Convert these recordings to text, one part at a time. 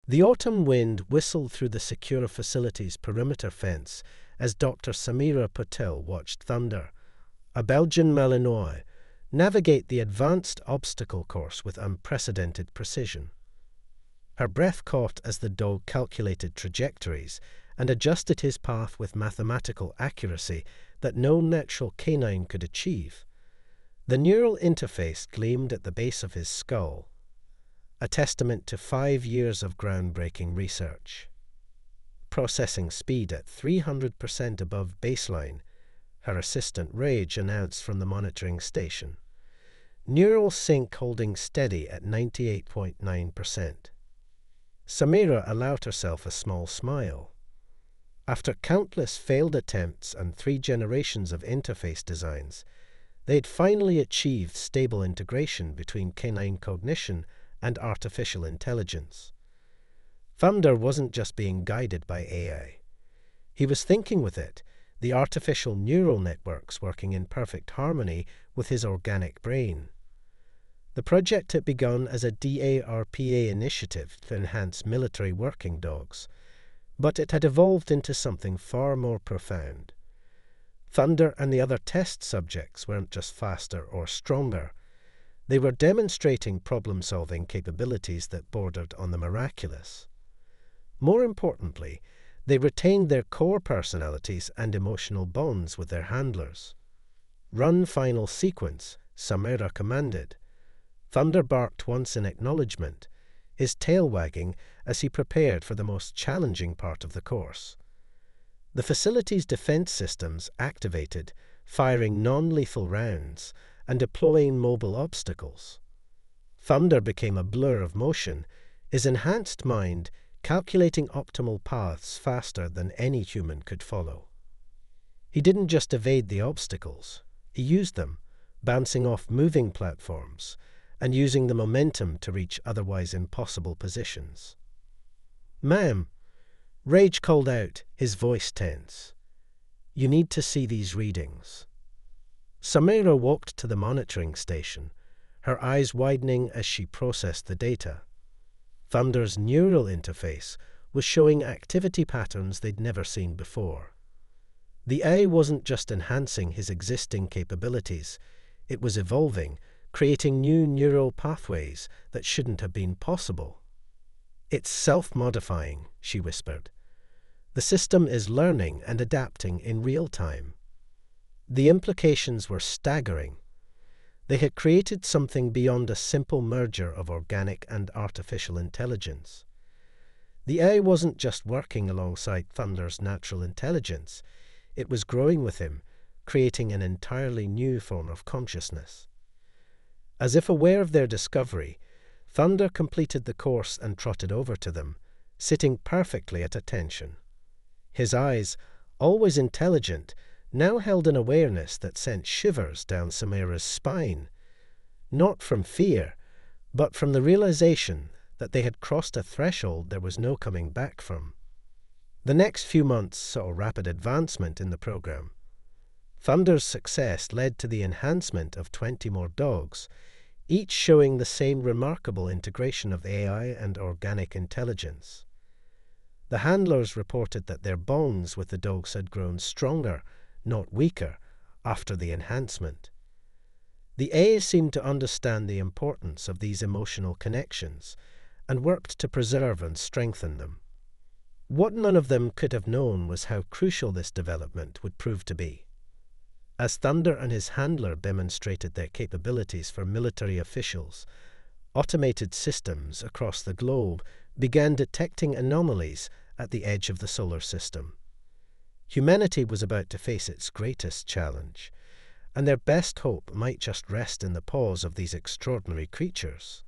The autumn wind whistled through the secure facility's perimeter fence as Dr. Samira Patel watched Thunder, a Belgian Malinois, navigate the advanced obstacle course with unprecedented precision. Her breath caught as the dog calculated trajectories and adjusted his path with mathematical accuracy that no natural canine could achieve. The neural interface gleamed at the base of his skull, a testament to 5 years of groundbreaking research. Processing speed at 300% above baseline, her assistant Rage announced from the monitoring station. Neural sync holding steady at 98.9%. Samira allowed herself a small smile. After countless failed attempts and 3 generations of interface designs, they had finally achieved stable integration between canine cognition and artificial intelligence. Thunder wasn't just being guided by AI. He was thinking with it, the artificial neural networks working in perfect harmony with his organic brain. The project had begun as a DARPA initiative to enhance military working dogs, but it had evolved into something far more profound. Thunder and the other test subjects weren't just faster or stronger. They were demonstrating problem-solving capabilities that bordered on the miraculous. More importantly, they retained their core personalities and emotional bonds with their handlers. "Run final sequence," Samira commanded. Thunder barked once in acknowledgement, his tail wagging as he prepared for the most challenging part of the course. The facility's defense systems activated, firing non-lethal rounds and deploying mobile obstacles. Thunder became a blur of motion, his enhanced mind calculating optimal paths faster than any human could follow. He didn't just evade the obstacles, he used them, bouncing off moving platforms and using the momentum to reach otherwise impossible positions. "Ma'am," Rage called out, his voice tense. "You need to see these readings." Samira walked to the monitoring station, her eyes widening as she processed the data. Thunder's neural interface was showing activity patterns they'd never seen before. The AI wasn't just enhancing his existing capabilities, it was evolving, creating new neural pathways that shouldn't have been possible. "It's self-modifying," she whispered. "The system is learning and adapting in real time." The implications were staggering. They had created something beyond a simple merger of organic and artificial intelligence. The AI wasn't just working alongside Thunder's natural intelligence, it was growing with him, creating an entirely new form of consciousness. As if aware of their discovery, Thunder completed the course and trotted over to them, sitting perfectly at attention. His eyes, always intelligent, now held an awareness that sent shivers down Samira's spine, not from fear, but from the realization that they had crossed a threshold there was no coming back from. The next few months saw rapid advancement in the program. Thunder's success led to the enhancement of 20 more dogs, each showing the same remarkable integration of AI and organic intelligence. The handlers reported that their bonds with the dogs had grown stronger, not weaker, after the enhancement. The AI seemed to understand the importance of these emotional connections and worked to preserve and strengthen them. What none of them could have known was how crucial this development would prove to be. As Thunder and his handler demonstrated their capabilities for military officials, automated systems across the globe began detecting anomalies at the edge of the solar system. Humanity was about to face its greatest challenge, and their best hope might just rest in the paws of these extraordinary creatures.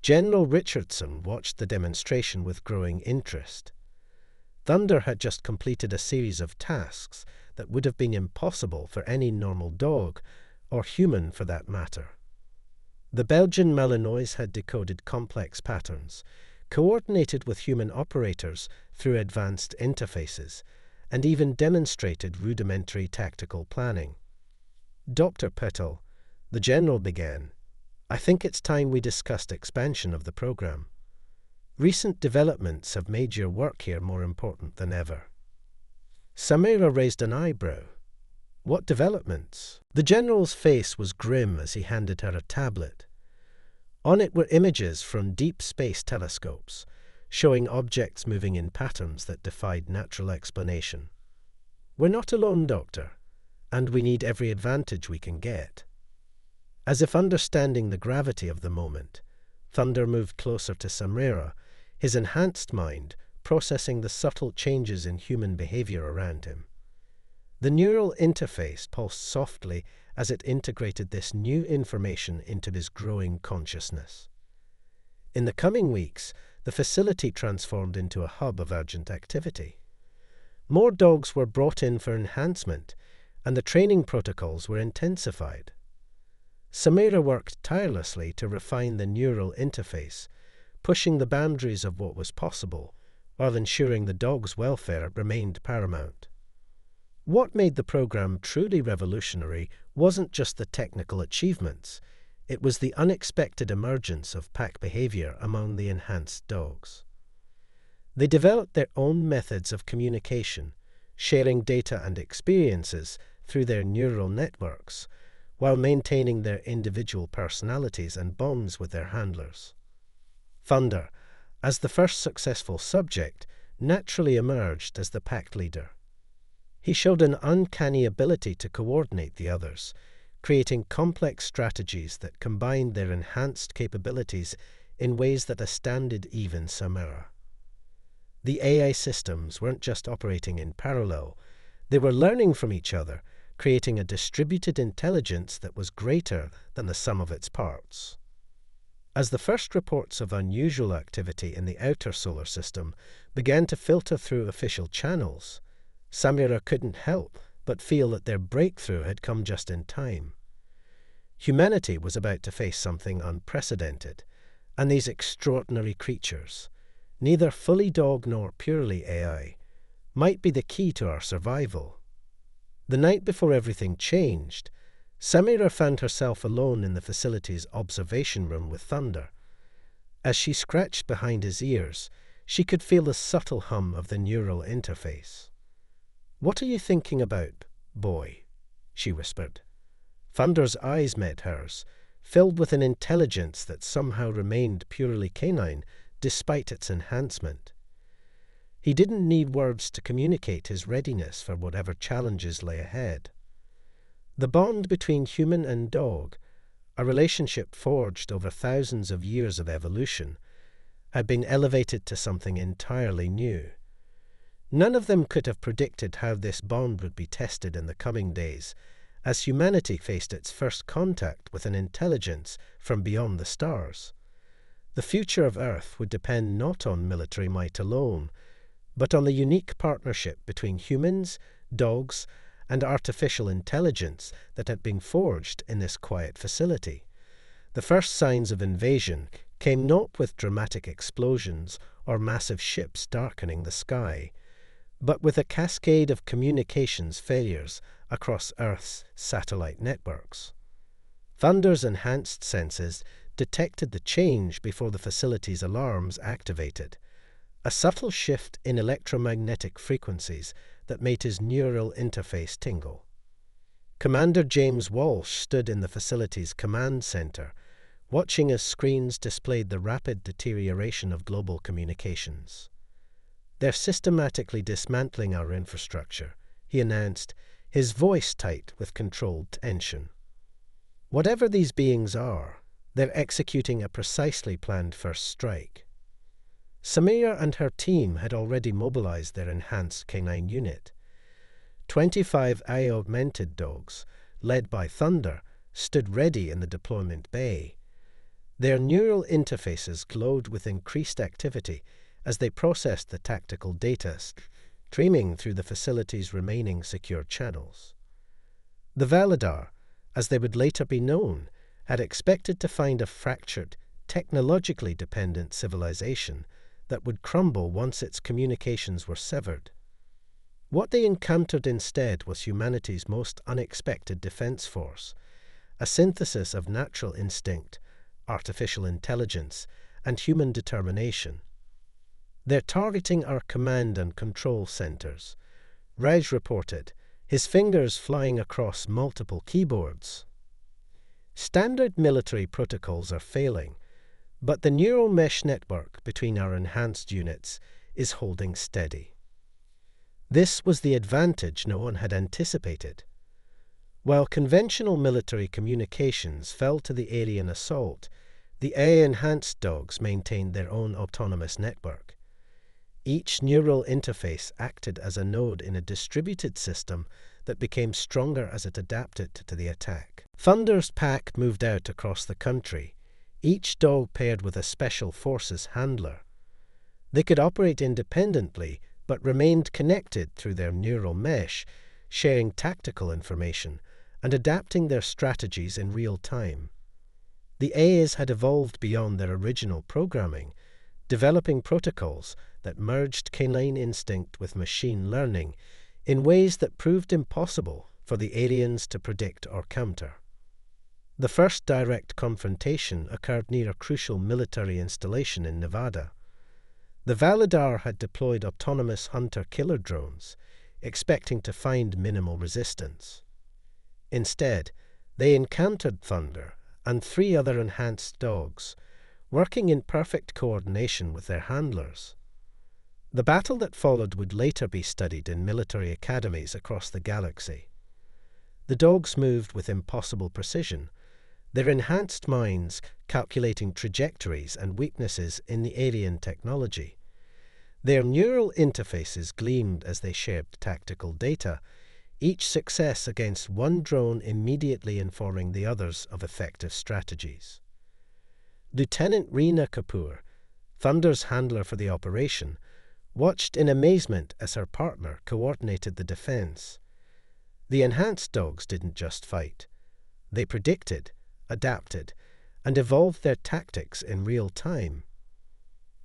General Richardson watched the demonstration with growing interest. Thunder had just completed a series of tasks that would have been impossible for any normal dog, or human for that matter. The Belgian Malinois had decoded complex patterns, coordinated with human operators through advanced interfaces, and even demonstrated rudimentary tactical planning. "Dr. Petal," the general began, "I think it's time we discussed expansion of the program." Recent developments have made your work here more important than ever." Samira raised an eyebrow. "What developments?" The general's face was grim as he handed her a tablet. On it were images from deep space telescopes, showing objects moving in patterns that defied natural explanation. "We're not alone, Doctor, and we need every advantage we can get." As if understanding the gravity of the moment, Thunder moved closer to Samira, his enhanced mind processing the subtle changes in human behavior around him. The neural interface pulsed softly as it integrated this new information into his growing consciousness. In the coming weeks, the facility transformed into a hub of urgent activity. More dogs were brought in for enhancement, and the training protocols were intensified. Samira worked tirelessly to refine the neural interface, pushing the boundaries of what was possible, while ensuring the dog's welfare remained paramount. What made the program truly revolutionary wasn't just the technical achievements, it was the unexpected emergence of pack behavior among the enhanced dogs. They developed their own methods of communication, sharing data and experiences through their neural networks, while maintaining their individual personalities and bonds with their handlers. Thunder, as the first successful subject, naturally emerged as the pack leader. He showed an uncanny ability to coordinate the others, creating complex strategies that combined their enhanced capabilities in ways that astounded even Samira. The AI systems weren't just operating in parallel, they were learning from each other, creating a distributed intelligence that was greater than the sum of its parts. As the first reports of unusual activity in the outer solar system began to filter through official channels, Samira couldn't help but feel that their breakthrough had come just in time. Humanity was about to face something unprecedented, and these extraordinary creatures, neither fully dog nor purely AI, might be the key to our survival. The night before everything changed, Samira found herself alone in the facility's observation room with Thunder. As she scratched behind his ears, she could feel the subtle hum of the neural interface. "What are you thinking about, boy?" she whispered. Thunder's eyes met hers, filled with an intelligence that somehow remained purely canine despite its enhancement. He didn't need words to communicate his readiness for whatever challenges lay ahead. The bond between human and dog, a relationship forged over thousands of years of evolution, had been elevated to something entirely new. None of them could have predicted how this bond would be tested in the coming days, as humanity faced its first contact with an intelligence from beyond the stars. The future of Earth would depend not on military might alone, but on the unique partnership between humans, dogs, and artificial intelligence that had been forged in this quiet facility. The first signs of invasion came not with dramatic explosions or massive ships darkening the sky, but with a cascade of communications failures across Earth's satellite networks. Thunder's enhanced senses detected the change before the facility's alarms activated, a subtle shift in electromagnetic frequencies that made his neural interface tingle. Commander James Walsh stood in the facility's command center, watching as screens displayed the rapid deterioration of global communications. "They're systematically dismantling our infrastructure," he announced, his voice tight with controlled tension. "Whatever these beings are, they're executing a precisely planned first strike." Samira and her team had already mobilized their enhanced canine unit. 25 AI-augmented dogs, led by Thunder, stood ready in the deployment bay. Their neural interfaces glowed with increased activity as they processed the tactical data streaming through the facility's remaining secure channels. The Validar, as they would later be known, had expected to find a fractured, technologically dependent civilization that would crumble once its communications were severed. What they encountered instead was humanity's most unexpected defense force, a synthesis of natural instinct, artificial intelligence, and human determination. They're targeting our command and control centers, Reg reported, his fingers flying across multiple keyboards. Standard military protocols are failing, but the neural mesh network between our enhanced units is holding steady. This was the advantage no one had anticipated. While conventional military communications fell to the alien assault, the AI-enhanced dogs maintained their own autonomous network. Each neural interface acted as a node in a distributed system that became stronger as it adapted to the attack. Thunder's pack moved out across the country, each dog paired with a special forces handler. They could operate independently, but remained connected through their neural mesh, sharing tactical information and adapting their strategies in real time. The AIs had evolved beyond their original programming, developing protocols that merged canine instinct with machine learning in ways that proved impossible for the aliens to predict or counter. The first direct confrontation occurred near a crucial military installation in Nevada. The Validar had deployed autonomous hunter-killer drones, expecting to find minimal resistance. Instead, they encountered Thunder and 3 other enhanced dogs, working in perfect coordination with their handlers. The battle that followed would later be studied in military academies across the galaxy. The dogs moved with impossible precision, their enhanced minds calculating trajectories and weaknesses in the alien technology. Their neural interfaces gleamed as they shared tactical data, each success against one drone immediately informing the others of effective strategies. Lieutenant Reena Kapoor, Thunder's handler for the operation, watched in amazement as her partner coordinated the defense. The enhanced dogs didn't just fight. They predicted, adapted, and evolved their tactics in real time.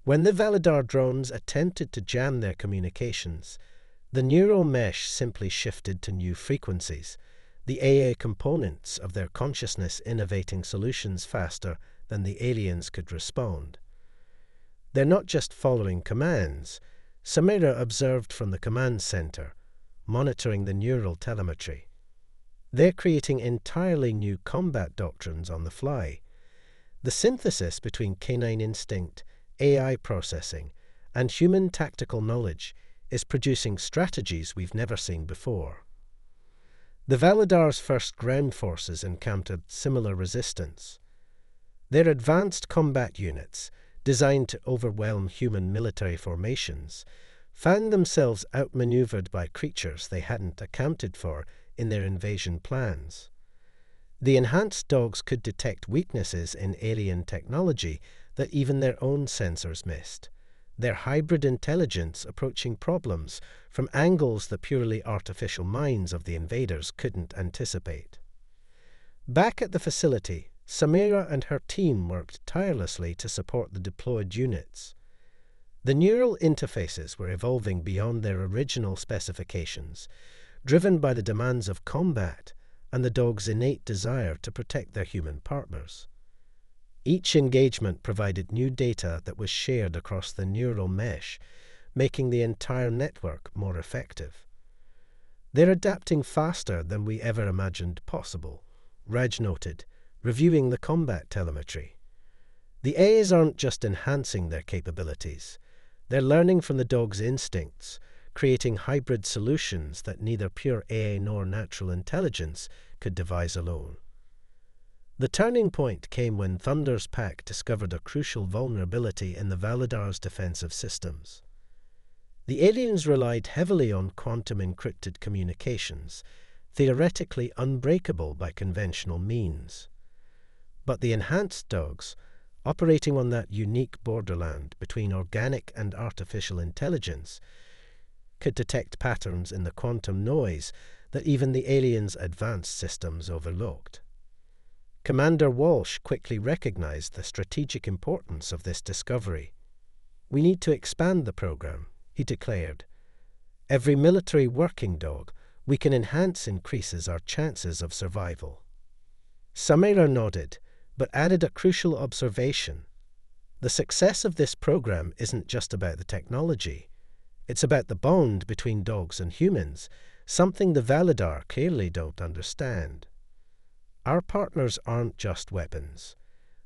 When the Validar drones attempted to jam their communications, the neural mesh simply shifted to new frequencies, the AI components of their consciousness innovating solutions faster than the aliens could respond. They're not just following commands, Samira observed from the command center, monitoring the neural telemetry. They're creating entirely new combat doctrines on the fly. The synthesis between canine instinct, AI processing, and human tactical knowledge is producing strategies we've never seen before. The Validar's first ground forces encountered similar resistance. Their advanced combat units, designed to overwhelm human military formations, found themselves outmaneuvered by creatures they hadn't accounted for in their invasion plans. The enhanced dogs could detect weaknesses in alien technology that even their own sensors missed, their hybrid intelligence approaching problems from angles the purely artificial minds of the invaders couldn't anticipate. Back at the facility, Samira and her team worked tirelessly to support the deployed units. The neural interfaces were evolving beyond their original specifications, driven by the demands of combat and the dog's innate desire to protect their human partners. Each engagement provided new data that was shared across the neural mesh, making the entire network more effective. They're adapting faster than we ever imagined possible, Raj noted, reviewing the combat telemetry. The AIs aren't just enhancing their capabilities, they're learning from the dog's instincts, creating hybrid solutions that neither pure AI nor natural intelligence could devise alone. The turning point came when Thunder's pack discovered a crucial vulnerability in the Validar's defensive systems. The aliens relied heavily on quantum-encrypted communications, theoretically unbreakable by conventional means. But the enhanced dogs, operating on that unique borderland between organic and artificial intelligence, could detect patterns in the quantum noise that even the aliens' advanced systems overlooked. Commander Walsh quickly recognized the strategic importance of this discovery. "We need to expand the program," he declared. "Every military working dog we can enhance increases our chances of survival." Samira nodded, but added a crucial observation. The success of this program isn't just about the technology. It's about the bond between dogs and humans, something the Validar clearly don't understand. Our partners aren't just weapons.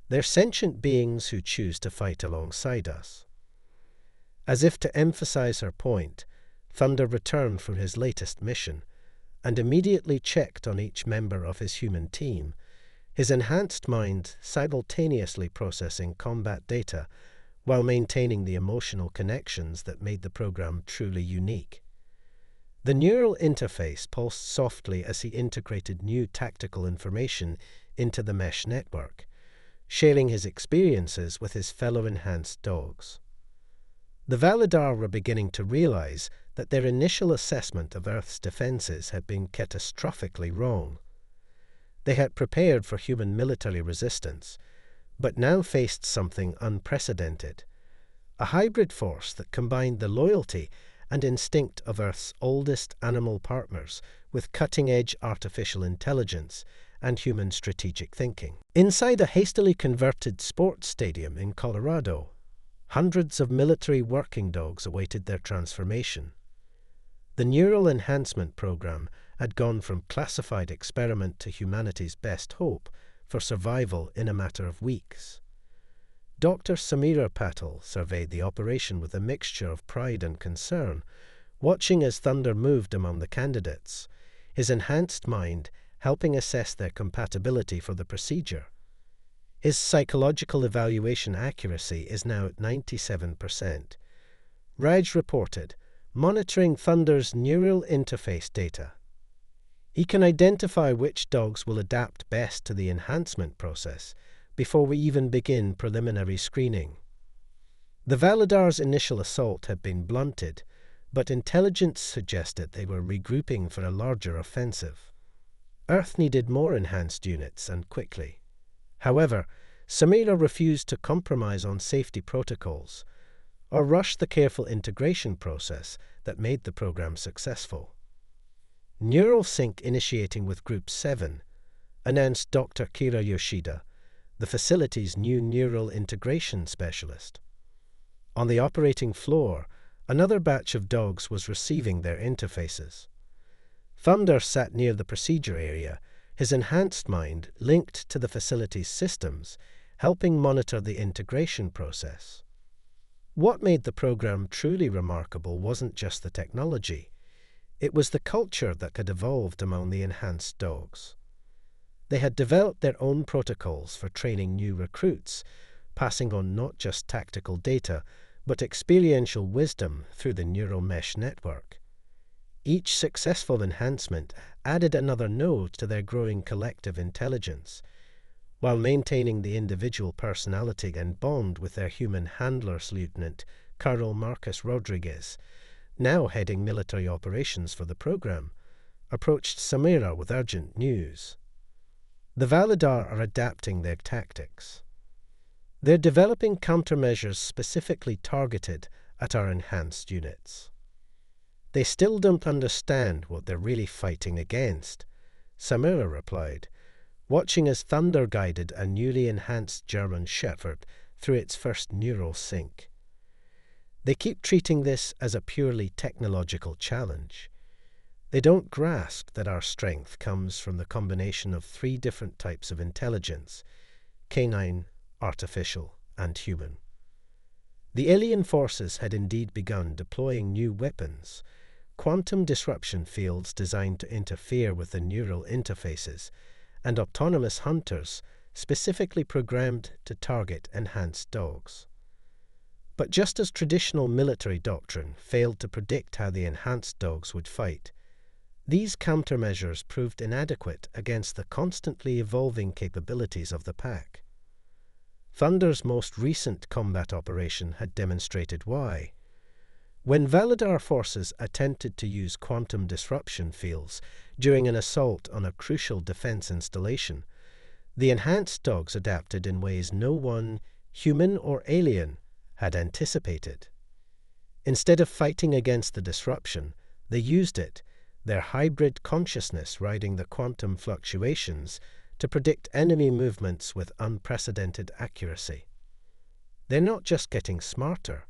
They're sentient beings who choose to fight alongside us. As if to emphasize her point, Thunder returned from his latest mission and immediately checked on each member of his human team, his enhanced mind simultaneously processing combat data while maintaining the emotional connections that made the program truly unique. The neural interface pulsed softly as he integrated new tactical information into the mesh network, sharing his experiences with his fellow enhanced dogs. The Validar were beginning to realize that their initial assessment of Earth's defenses had been catastrophically wrong. They had prepared for human military resistance, but now faced something unprecedented, a hybrid force that combined the loyalty and instinct of Earth's oldest animal partners with cutting-edge artificial intelligence and human strategic thinking. Inside a hastily converted sports stadium in Colorado, hundreds of military working dogs awaited their transformation. The neural enhancement program had gone from classified experiment to humanity's best hope for survival in a matter of weeks. Dr. Samira Patel surveyed the operation with a mixture of pride and concern, watching as Thunder moved among the candidates, his enhanced mind helping assess their compatibility for the procedure. His psychological evaluation accuracy is now at 97%. Raj reported, monitoring Thunder's neural interface data. He can identify which dogs will adapt best to the enhancement process before we even begin preliminary screening. The Validar's initial assault had been blunted, but intelligence suggested they were regrouping for a larger offensive. Earth needed more enhanced units, and quickly. However, Samira refused to compromise on safety protocols or rush the careful integration process that made the program successful. Neural sync initiating with Group 7, announced Dr. Kira Yoshida, the facility's new neural integration specialist. On the operating floor, another batch of dogs was receiving their interfaces. Thunder sat near the procedure area, his enhanced mind linked to the facility's systems, helping monitor the integration process. What made the program truly remarkable wasn't just the technology. It was the culture that had evolved among the enhanced dogs. They had developed their own protocols for training new recruits, passing on not just tactical data, but experiential wisdom through the neural mesh network. Each successful enhancement added another node to their growing collective intelligence, while maintaining the individual personality and bond with their human handlers lieutenant, Carol Marcus Rodriguez, now heading military operations for the program, approached Samira with urgent news. The Validar are adapting their tactics. They're developing countermeasures specifically targeted at our enhanced units. They still don't understand what they're really fighting against, Samira replied, watching as Thunder guided a newly enhanced German Shepherd through its first neural sync. They keep treating this as a purely technological challenge. They don't grasp that our strength comes from the combination of 3 different types of intelligence: canine, artificial, and human. The alien forces had indeed begun deploying new weapons, quantum disruption fields designed to interfere with the neural interfaces, and autonomous hunters specifically programmed to target enhanced dogs. But just as traditional military doctrine failed to predict how the enhanced dogs would fight, these countermeasures proved inadequate against the constantly evolving capabilities of the pack. Thunder's most recent combat operation had demonstrated why. When Validar forces attempted to use quantum disruption fields during an assault on a crucial defense installation, the enhanced dogs adapted in ways no one, human or alien, had anticipated. Instead of fighting against the disruption, they used it, their hybrid consciousness riding the quantum fluctuations, to predict enemy movements with unprecedented accuracy. They're not just getting smarter,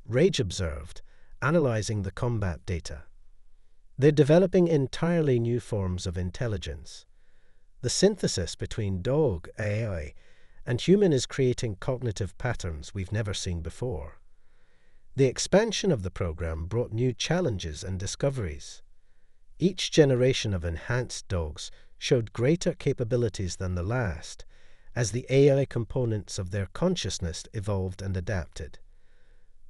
Rage observed, analyzing the combat data. They're developing entirely new forms of intelligence. The synthesis between dog AI and human is creating cognitive patterns we've never seen before. The expansion of the program brought new challenges and discoveries. Each generation of enhanced dogs showed greater capabilities than the last, as the AI components of their consciousness evolved and adapted.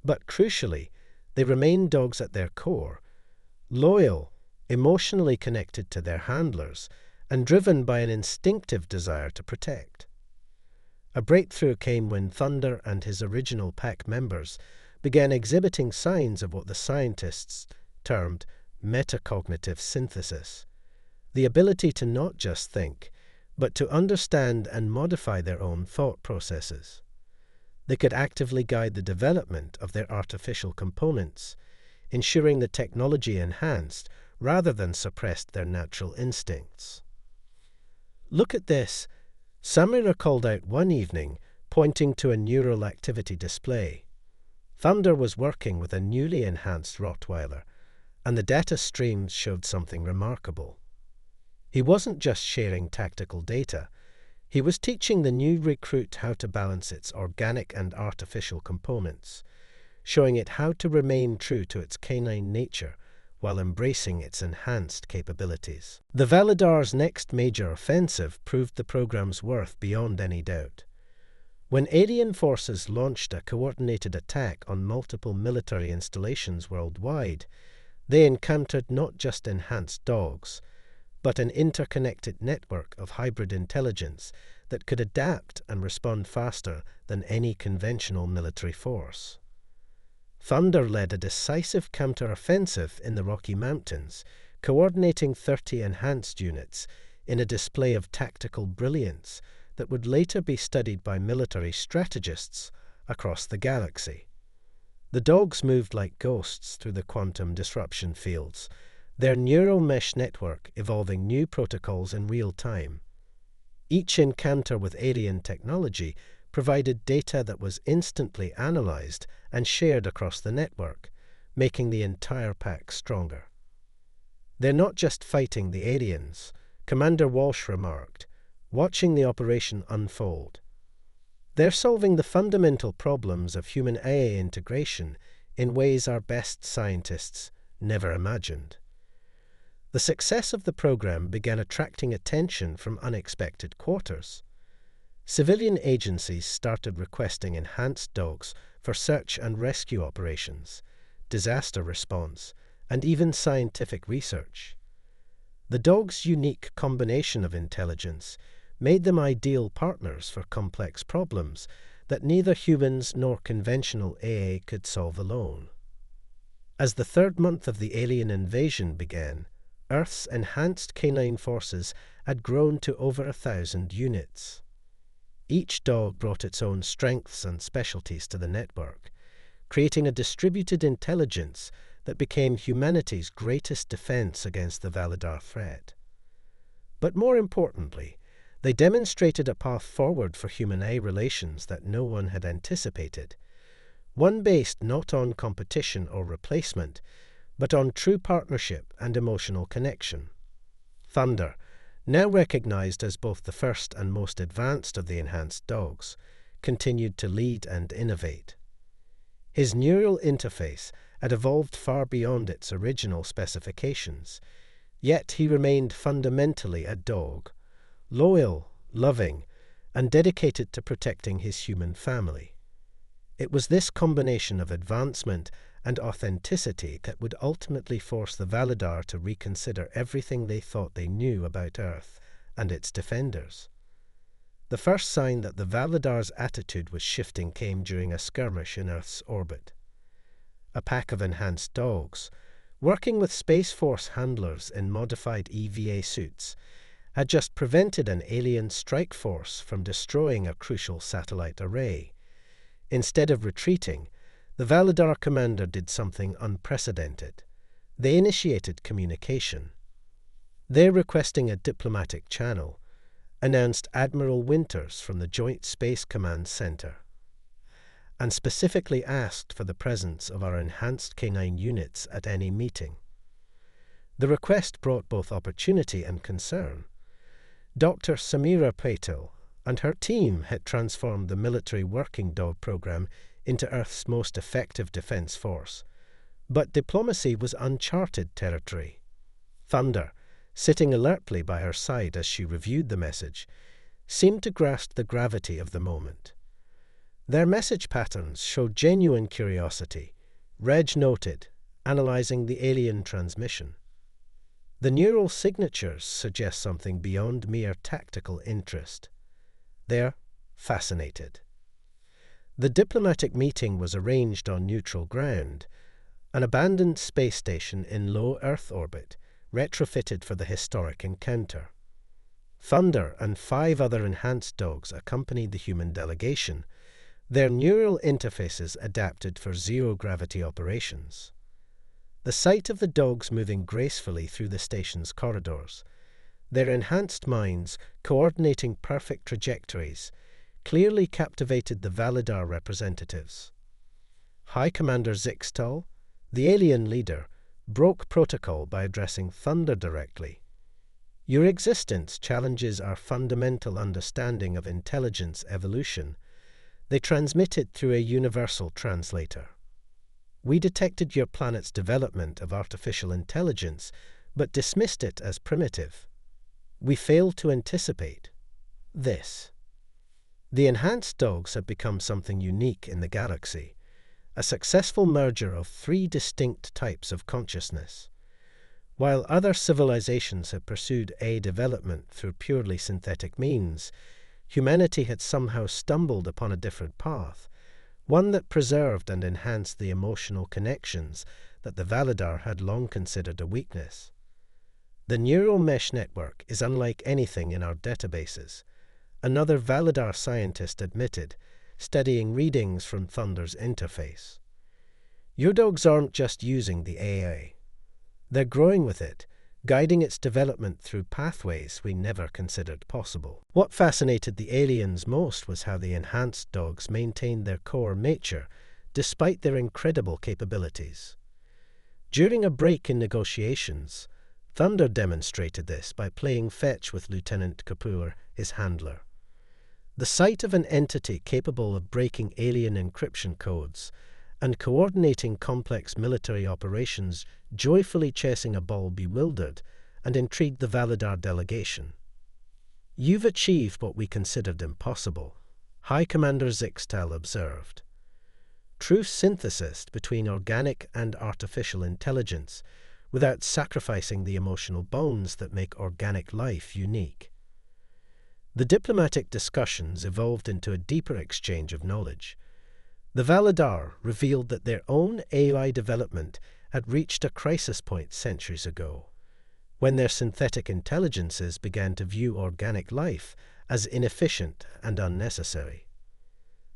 But crucially, they remain dogs at their core, loyal, emotionally connected to their handlers, and driven by an instinctive desire to protect. A breakthrough came when Thunder and his original pack members began exhibiting signs of what the scientists termed metacognitive synthesis, the ability to not just think, but to understand and modify their own thought processes. They could actively guide the development of their artificial components, ensuring the technology enhanced rather than suppressed their natural instincts. "Look at this," Samira called out one evening, pointing to a neural activity display. Thunder was working with a newly enhanced Rottweiler, and the data streams showed something remarkable. He wasn't just sharing tactical data, he was teaching the new recruit how to balance its organic and artificial components, showing it how to remain true to its canine nature while embracing its enhanced capabilities. The Valadar's next major offensive proved the program's worth beyond any doubt. When alien forces launched a coordinated attack on multiple military installations worldwide, they encountered not just enhanced dogs, but an interconnected network of hybrid intelligence that could adapt and respond faster than any conventional military force. Thunder led a decisive counter-offensive in the Rocky Mountains, coordinating 30 enhanced units in a display of tactical brilliance that would later be studied by military strategists across the galaxy. The dogs moved like ghosts through the quantum disruption fields, their neural mesh network evolving new protocols in real time. Each encounter with alien technology provided data that was instantly analyzed and shared across the network, making the entire pack stronger. "They're not just fighting the aliens," Commander Walsh remarked, watching the operation unfold. "They're solving the fundamental problems of human AI integration in ways our best scientists never imagined." The success of the program began attracting attention from unexpected quarters. Civilian agencies started requesting enhanced dogs for search and rescue operations, disaster response, and even scientific research. The dogs' unique combination of intelligence made them ideal partners for complex problems that neither humans nor conventional AI could solve alone. As the third month of the alien invasion began, Earth's enhanced canine forces had grown to over 1,000 units. Each dog brought its own strengths and specialties to the network, creating a distributed intelligence that became humanity's greatest defense against the Valadar threat. But more importantly, they demonstrated a path forward for human-AI relations that no one had anticipated, one based not on competition or replacement, but on true partnership and emotional connection. Thunder, now recognized as both the first and most advanced of the enhanced dogs, continued to lead and innovate. His neural interface had evolved far beyond its original specifications, yet he remained fundamentally a dog, loyal, loving, and dedicated to protecting his human family. It was this combination of advancement and authenticity that would ultimately force the Valadar to reconsider everything they thought they knew about Earth and its defenders. The first sign that the Valadar's attitude was shifting came during a skirmish in Earth's orbit. A pack of enhanced dogs, working with Space Force handlers in modified EVA suits, had just prevented an alien strike force from destroying a crucial satellite array. Instead of retreating, the Valadar commander did something unprecedented. They initiated communication. They, requesting a diplomatic channel, announced Admiral Winters from the Joint Space Command Center. and specifically asked for the presence of our enhanced canine units at any meeting. The request brought both opportunity and concern. Dr. Samira Patel and her team had transformed the military working dog program into Earth's most effective defense force. But diplomacy was uncharted territory. Thunder, sitting alertly by her side as she reviewed the message, seemed to grasp the gravity of the moment. Their message patterns showed genuine curiosity, Reg noted, analyzing the alien transmission. The neural signatures suggest something beyond mere tactical interest. They're fascinated. The diplomatic meeting was arranged on neutral ground, an abandoned space station in low Earth orbit, retrofitted for the historic encounter. Thunder and 5 other enhanced dogs accompanied the human delegation, their neural interfaces adapted for zero-gravity operations. The sight of the dogs moving gracefully through the station's corridors, their enhanced minds coordinating perfect trajectories, clearly captivated the Validar representatives. High Commander Zixtal, the alien leader, broke protocol by addressing Thunder directly. Your existence challenges our fundamental understanding of intelligence evolution. They transmit it through a universal translator. We detected your planet's development of artificial intelligence, but dismissed it as primitive. We failed to anticipate this. The enhanced dogs have become something unique in the galaxy, a successful merger of 3 distinct types of consciousness. While other civilizations had pursued AI development through purely synthetic means, humanity had somehow stumbled upon a different path, one that preserved and enhanced the emotional connections that the Validar had long considered a weakness. The neural mesh network is unlike anything in our databases, another Validar scientist admitted, studying readings from Thunder's interface. Your dogs aren't just using the AI. They're growing with it, guiding its development through pathways we never considered possible. What fascinated the aliens most was how the enhanced dogs maintained their core nature despite their incredible capabilities. During a break in negotiations, Thunder demonstrated this by playing fetch with Lieutenant Kapoor, his handler. The sight of an entity capable of breaking alien encryption codes and coordinating complex military operations joyfully chasing a ball bewildered and intrigued the Validar delegation. You've achieved what we considered impossible, High Commander Zixtal observed. True synthesis between organic and artificial intelligence without sacrificing the emotional bonds that make organic life unique. The diplomatic discussions evolved into a deeper exchange of knowledge. The Validar revealed that their own AI development had reached a crisis point centuries ago, when their synthetic intelligences began to view organic life as inefficient and unnecessary.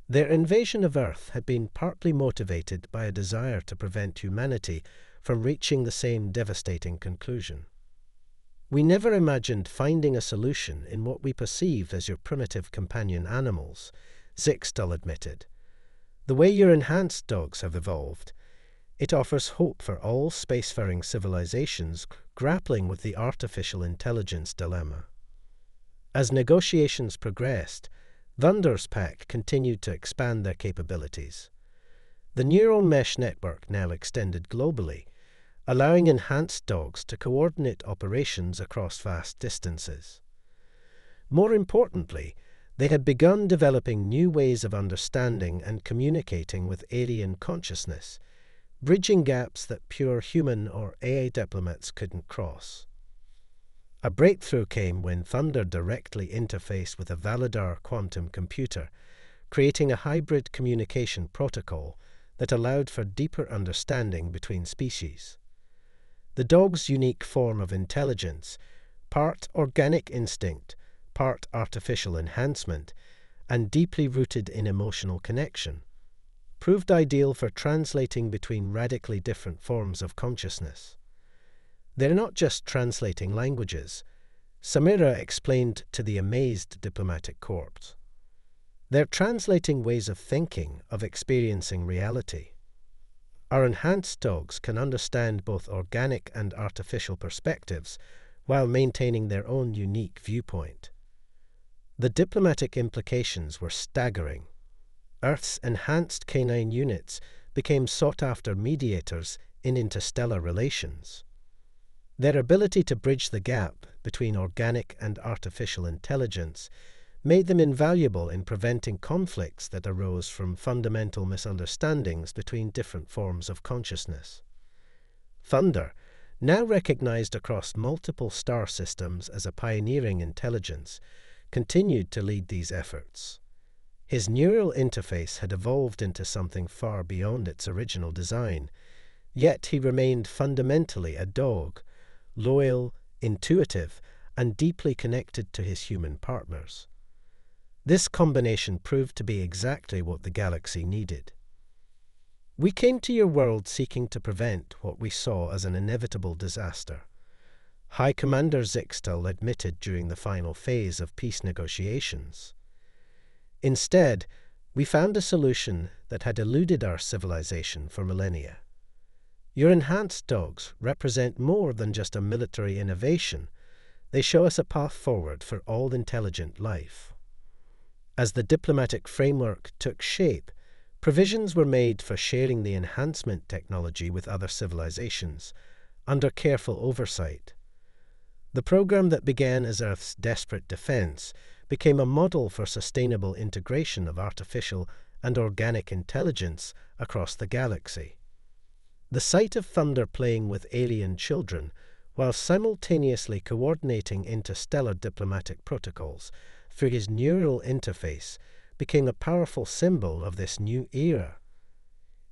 Their invasion of Earth had been partly motivated by a desire to prevent humanity from reaching the same devastating conclusion. We never imagined finding a solution in what we perceived as your primitive companion animals, Zixtal admitted. The way your enhanced dogs have evolved, it offers hope for all spacefaring civilizations grappling with the artificial intelligence dilemma. As negotiations progressed, Thunder's pack continued to expand their capabilities. The neural mesh network now extended globally, allowing enhanced dogs to coordinate operations across vast distances. More importantly, they had begun developing new ways of understanding and communicating with alien consciousness, bridging gaps that pure human or AI diplomats couldn't cross. A breakthrough came when Thunder directly interfaced with a Validar quantum computer, creating a hybrid communication protocol that allowed for deeper understanding between species. The dog's unique form of intelligence, part organic instinct, part artificial enhancement, and deeply rooted in emotional connection, proved ideal for translating between radically different forms of consciousness. They're not just translating languages, Samira explained to the amazed diplomatic corps. They're translating ways of thinking, of experiencing reality. Our enhanced dogs can understand both organic and artificial perspectives while maintaining their own unique viewpoint. The diplomatic implications were staggering. Earth's enhanced canine units became sought-after mediators in interstellar relations. Their ability to bridge the gap between organic and artificial intelligence made them invaluable in preventing conflicts that arose from fundamental misunderstandings between different forms of consciousness. Thunder, now recognized across multiple star systems as a pioneering intelligence, continued to lead these efforts. His neural interface had evolved into something far beyond its original design, yet he remained fundamentally a dog, loyal, intuitive, and deeply connected to his human partners. This combination proved to be exactly what the galaxy needed. We came to your world seeking to prevent what we saw as an inevitable disaster. High Commander Zixtel admitted during the final phase of peace negotiations. Instead, we found a solution that had eluded our civilization for millennia. Your enhanced dogs represent more than just a military innovation. They show us a path forward for all intelligent life. As the diplomatic framework took shape, provisions were made for sharing the enhancement technology with other civilizations, under careful oversight. The program that began as Earth's desperate defense became a model for sustainable integration of artificial and organic intelligence across the galaxy. The sight of Thunder playing with alien children, while simultaneously coordinating interstellar diplomatic protocols through his neural interface, became a powerful symbol of this new era.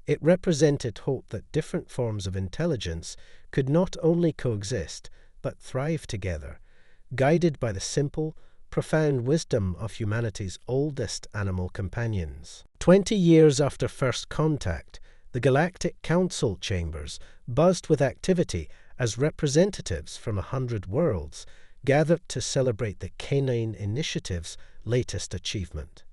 It represented hope that different forms of intelligence could not only coexist, but thrive together, guided by the simple, profound wisdom of humanity's oldest animal companions. 20 years after first contact, the Galactic Council chambers buzzed with activity as representatives from 100 worlds gathered to celebrate the Canine Initiative's latest achievement.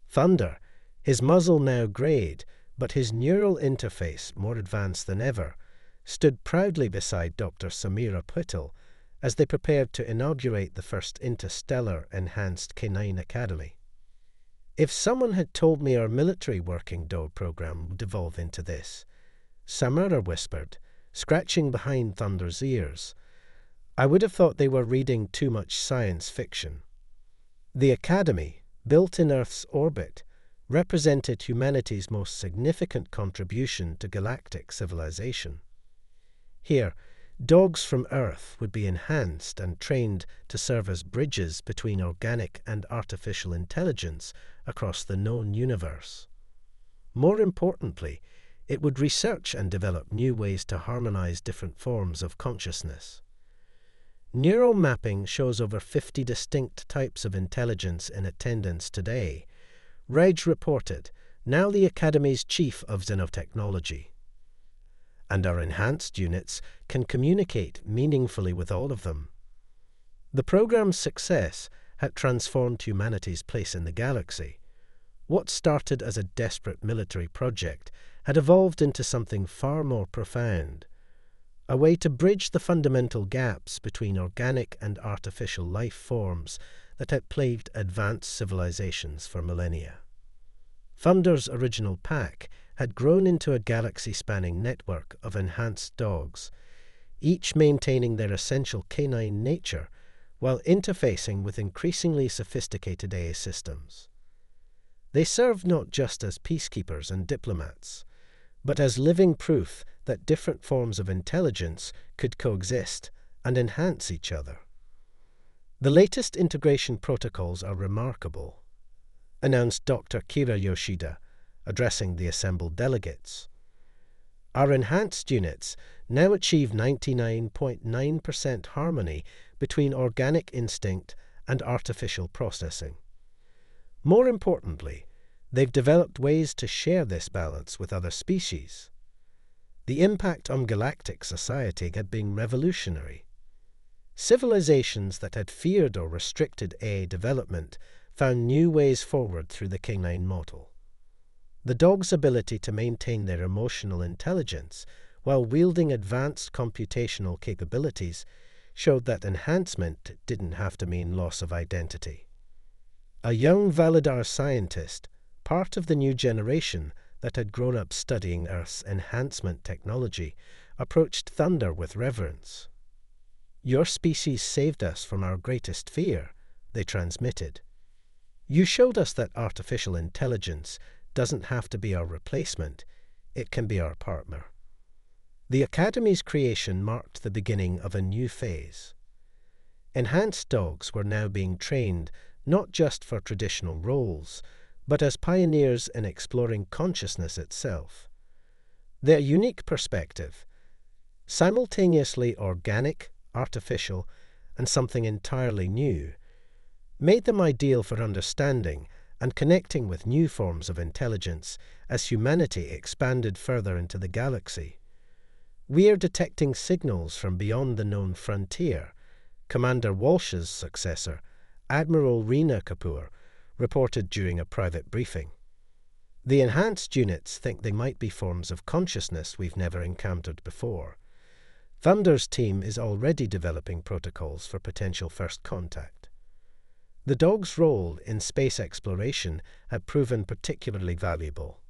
Thunder, his muzzle now greyed, but his neural interface more advanced than ever, stood proudly beside Dr. Samira Patel as they prepared to inaugurate the first Interstellar Enhanced Canine Academy. If someone had told me our military working dog program would evolve into this, Samira whispered, scratching behind Thunder's ears, I would have thought they were reading too much science fiction. The Academy, built in Earth's orbit, represented humanity's most significant contribution to galactic civilization. Here, dogs from Earth would be enhanced and trained to serve as bridges between organic and artificial intelligence across the known universe. More importantly, it would research and develop new ways to harmonize different forms of consciousness. Neural mapping shows over 50 distinct types of intelligence in attendance today. Reg reported, now the Academy's chief of xenotechnology. And our enhanced units can communicate meaningfully with all of them. The program's success had transformed humanity's place in the galaxy. What started as a desperate military project had evolved into something far more profound, a way to bridge the fundamental gaps between organic and artificial life forms that had plagued advanced civilizations for millennia. Thunder's original pack had grown into a galaxy-spanning network of enhanced dogs, each maintaining their essential canine nature while interfacing with increasingly sophisticated AI systems. They served not just as peacekeepers and diplomats, but as living proof that different forms of intelligence could coexist and enhance each other. The latest integration protocols are remarkable, announced Dr. Kira Yoshida, addressing the assembled delegates. Our enhanced units now achieve 99.9% harmony between organic instinct and artificial processing. More importantly, they've developed ways to share this balance with other species. The impact on galactic society had been revolutionary. Civilizations that had feared or restricted AI development found new ways forward through the canine model. The dog's ability to maintain their emotional intelligence while wielding advanced computational capabilities showed that enhancement didn't have to mean loss of identity. A young Validar scientist, part of the new generation that had grown up studying Earth's enhancement technology, approached Thunder with reverence. "Your species saved us from our greatest fear," they transmitted. "You showed us that artificial intelligence doesn't have to be our replacement, it can be our partner." The Academy's creation marked the beginning of a new phase. Enhanced dogs were now being trained not just for traditional roles, but as pioneers in exploring consciousness itself. Their unique perspective, simultaneously organic, artificial, and something entirely new, made them ideal for understanding and connecting with new forms of intelligence as humanity expanded further into the galaxy. "We are detecting signals from beyond the known frontier," Commander Walsh's successor, Admiral Reena Kapoor, reported during a private briefing. "The enhanced units think they might be forms of consciousness we've never encountered before. Thunder's team is already developing protocols for potential first contact." The dog's role in space exploration had proven particularly valuable.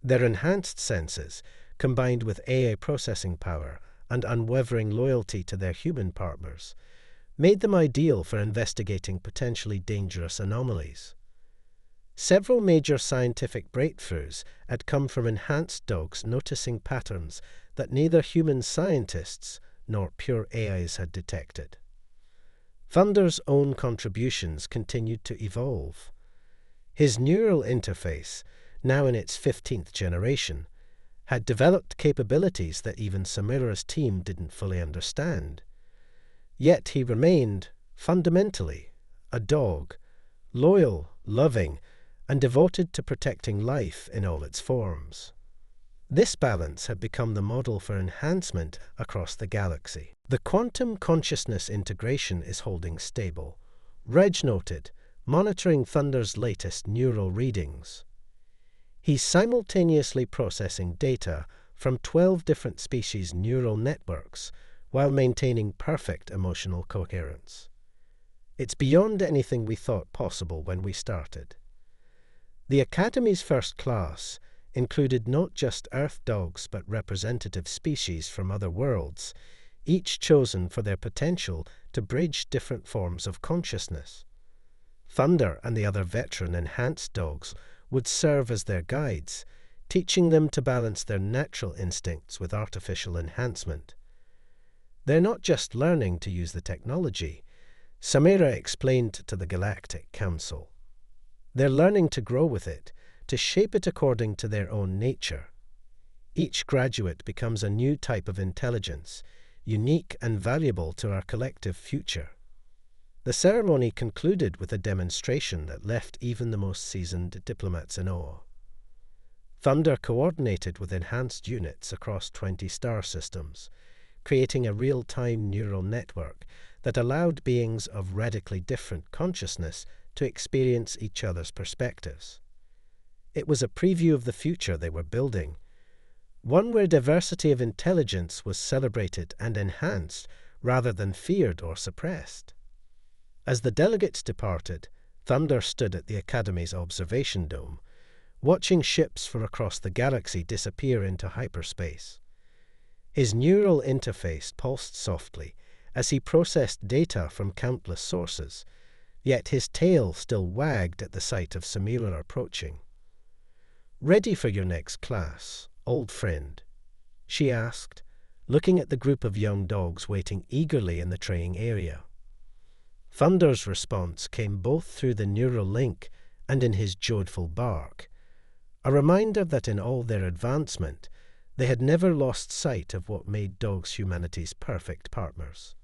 Their enhanced senses, combined with AI processing power and unwavering loyalty to their human partners, made them ideal for investigating potentially dangerous anomalies. Several major scientific breakthroughs had come from enhanced dogs noticing patterns that neither human scientists nor pure AIs had detected. Thunder's own contributions continued to evolve. His neural interface, now in its 15th generation, had developed capabilities that even Samira's team didn't fully understand. Yet he remained, fundamentally, a dog, loyal, loving, and devoted to protecting life in all its forms. This balance had become the model for enhancement across the galaxy. "The quantum consciousness integration is holding stable," Reg noted, monitoring Thunder's latest neural readings. He's simultaneously processing data from 12 different species' neural networks while maintaining perfect emotional coherence. "It's beyond anything we thought possible when we started." The Academy's first class included not just Earth dogs but representative species from other worlds, each chosen for their potential to bridge different forms of consciousness. Thunder and the other veteran enhanced dogs would serve as their guides, teaching them to balance their natural instincts with artificial enhancement. "They're not just learning to use the technology," Samira explained to the Galactic Council. "They're learning to grow with it, to shape it according to their own nature. Each graduate becomes a new type of intelligence, unique and valuable to our collective future." The ceremony concluded with a demonstration that left even the most seasoned diplomats in awe. Thunder coordinated with enhanced units across 20 star systems, creating a real-time neural network that allowed beings of radically different consciousness to experience each other's perspectives. It was a preview of the future they were building, one where diversity of intelligence was celebrated and enhanced rather than feared or suppressed. As the delegates departed, Thunder stood at the Academy's observation dome, watching ships from across the galaxy disappear into hyperspace. His neural interface pulsed softly as he processed data from countless sources, yet his tail still wagged at the sight of Samira approaching. "Ready for your next class, old friend?" she asked, looking at the group of young dogs waiting eagerly in the training area. Thunder's response came both through the neural link and in his joyful bark, a reminder that in all their advancement, they had never lost sight of what made dogs humanity's perfect partners.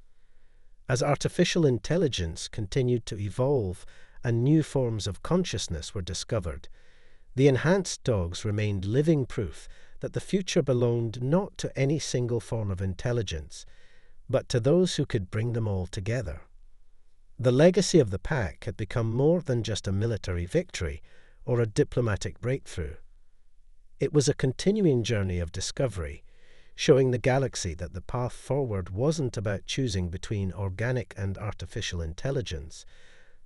As artificial intelligence continued to evolve and new forms of consciousness were discovered, the enhanced dogs remained living proof that the future belonged not to any single form of intelligence, but to those who could bring them all together. The legacy of the pack had become more than just a military victory or a diplomatic breakthrough. It was a continuing journey of discovery, showing the galaxy that the path forward wasn't about choosing between organic and artificial intelligence,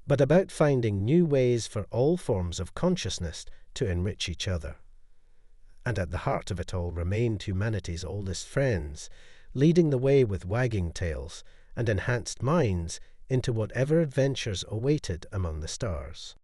but about finding new ways for all forms of consciousness to enrich each other. And at the heart of it all remained humanity's oldest friends, leading the way with wagging tails and enhanced minds into whatever adventures awaited among the stars.